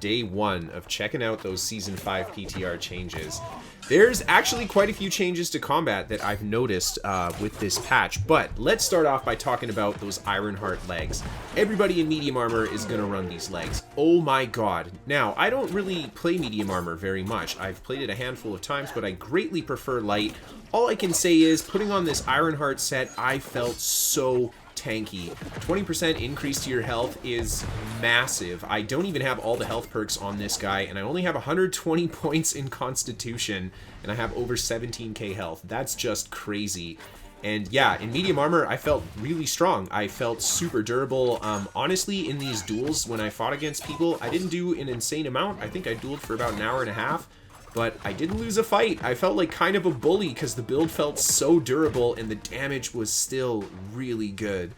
day 1 of checking out those Season 5 PTR changes. There's actually quite a few changes to combat that I've noticed with this patch, but let's start off by talking about those Ironheart legs. Everybody in medium armor is going to run these legs. Oh my god. Now, I don't really play medium armor very much. I've played it a handful of times, but I greatly prefer light. All I can say is, putting on this Ironheart set, I felt so tanky. 20% increase to your health is massive. I don't even have all the health perks on this guy, and I only have 120 points in Constitution, and I have over 17k health. That's just crazy. And yeah, in medium armor, I felt really strong. I felt super durable. Honestly, in these duels, when I fought against people, I didn't do an insane amount. I think I dueled for about an hour and a half. But I didn't lose a fight. I felt like kind of a bully because the build felt so durable and the damage was still really good.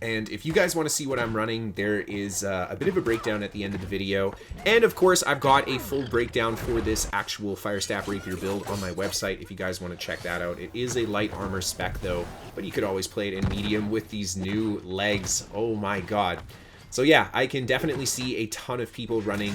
And if you guys want to see what I'm running, there is a bit of a breakdown at the end of the video. And of course, I've got a full breakdown for this actual Firestaff Rapier build on my website if you guys want to check that out. It is a light armor spec though, but you could always play it in medium with these new legs. Oh my god. So yeah, I can definitely see a ton of people running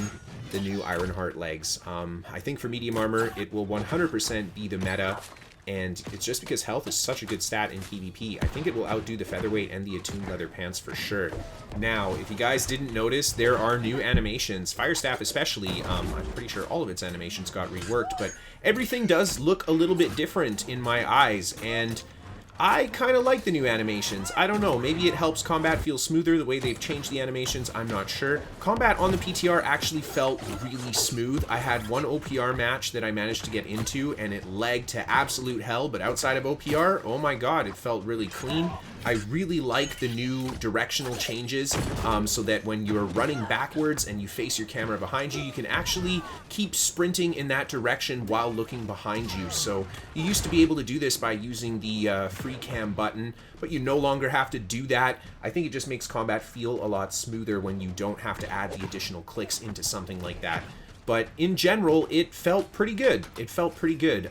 the new Ironheart legs. I think for medium armor, it will 100% be the meta, and it's just because health is such a good stat in PvP. I think it will outdo the Featherweight and the Attuned Leather Pants for sure. Now, if you guys didn't notice, there are new animations. Firestaff especially, I'm pretty sure all of its animations got reworked, but everything does look a little bit different in my eyes, and I kind of like the new animations. I don't know, maybe it helps combat feel smoother the way they've changed the animations, I'm not sure. Combat on the PTR actually felt really smooth. I had one OPR match that I managed to get into and it lagged to absolute hell, but outside of OPR, oh my god, it felt really clean. I really like the new directional changes so that when you're running backwards and you face your camera behind you, you can actually keep sprinting in that direction while looking behind you. So you used to be able to do this by using the free cam button, but you no longer have to do that. I think it just makes combat feel a lot smoother when you don't have to add the additional clicks into something like that. But in general, it felt pretty good. It felt pretty good.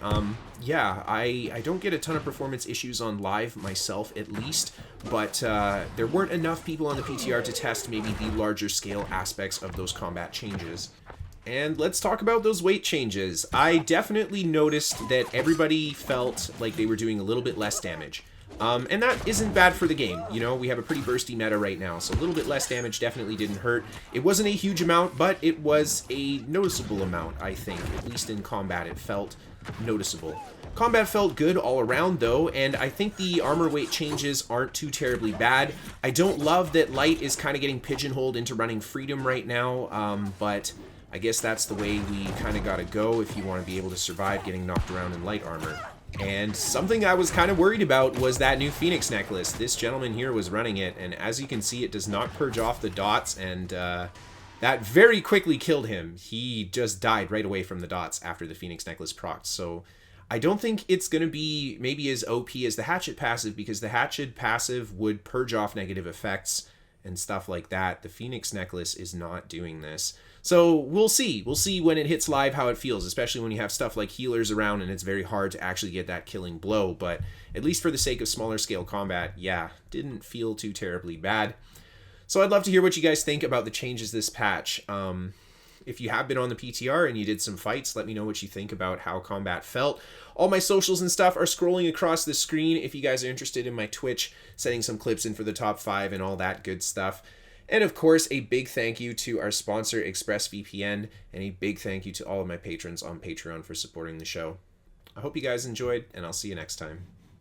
Yeah, I don't get a ton of performance issues on live myself, at least, but there weren't enough people on the PTR to test maybe the larger scale aspects of those combat changes. And let's talk about those weight changes. I definitely noticed that everybody felt like they were doing a little bit less damage. And that isn't bad for the game. You know, we have a pretty bursty meta right now, so a little bit less damage definitely didn't hurt. It wasn't a huge amount, but it was a noticeable amount, I think. At least in combat, it felt noticeable. Combat felt good all around, though, and I think the armor weight changes aren't too terribly bad. I don't love that light is kind of getting pigeonholed into running freedom right now, but I guess that's the way we kind of gotta go if you want to be able to survive getting knocked around in light armor. And something I was kind of worried about was that new Phoenix necklace. This gentleman here was running it, and as you can see, it does not purge off the dots, and that very quickly killed him. He just died right away from the dots after the Phoenix necklace procced, so I don't think it's going to be maybe as OP as the Hatchet passive, because the Hatchet passive would purge off negative effects and stuff like that. The Phoenix necklace is not doing this. So we'll see. We'll see when it hits live how it feels, especially when you have stuff like healers around and it's very hard to actually get that killing blow. But at least for the sake of smaller scale combat, yeah, didn't feel too terribly bad. So I'd love to hear what you guys think about the changes this patch. If you have been on the PTR and you did some fights, let me know what you think about how combat felt. All my socials and stuff are scrolling across the screen if you guys are interested in my Twitch, setting some clips in for the top 5 and all that good stuff. And of course, a big thank you to our sponsor, ExpressVPN, and a big thank you to all of my patrons on Patreon for supporting the show. I hope you guys enjoyed, and I'll see you next time.